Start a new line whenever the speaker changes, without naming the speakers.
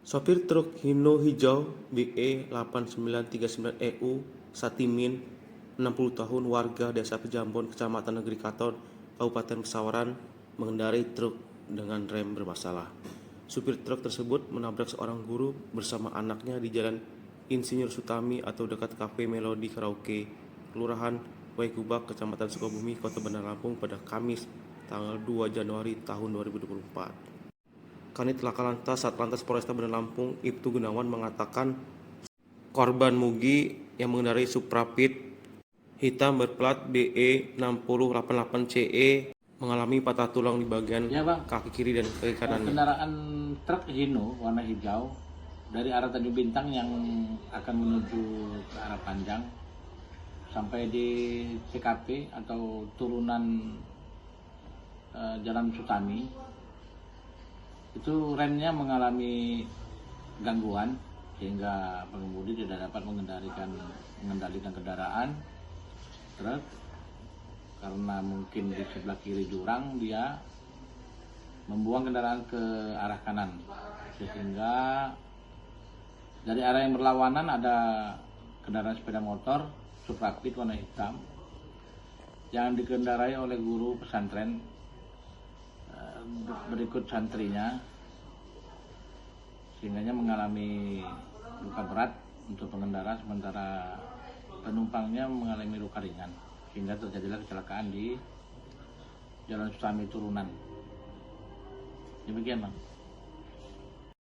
Sopir truk Hino hijau BE 8939EU Satimin 60 tahun warga Desa Pejambon, Kecamatan Negeri Katon, Kabupaten Pesawaran mengendarai truk dengan rem bermasalah. Supir truk tersebut menabrak seorang guru bersama anaknya di Jalan Insinyur Sutami atau dekat Kafe Melodi Karaoke, Kelurahan Waikubak, Kecamatan Sukabumi, Kota Bandar Lampung pada Kamis tanggal 2 Januari tahun 2024. Kanit Laka Lantas Satlantas Polresta Bandar Lampung Ibtu Gunawan mengatakan korban Mugi yang mengendarai Supra Pit hitam berplat BE 6088CE mengalami patah tulang di bagian kaki kiri dan kaki kanannya.
Kendaraan truk Hino warna hijau dari arah Tanjung Bintang yang akan menuju ke arah Panjang sampai di CKP atau turunan Jalan Sutami, itu remnya mengalami gangguan sehingga pengemudi tidak dapat mengendalikan kendaraan truk karena mungkin di sebelah kiri jurang dia membuang kendaraan ke arah kanan sehingga dari arah yang berlawanan ada kendaraan sepeda motor Supra Pit warna hitam yang dikendarai oleh guru pesantren berikut santrinya sehingga mengalami luka berat untuk pengendara, sementara penumpangnya mengalami luka ringan sehingga terjadilah kecelakaan di Jalan Sutami turunan. Demikian, Bang.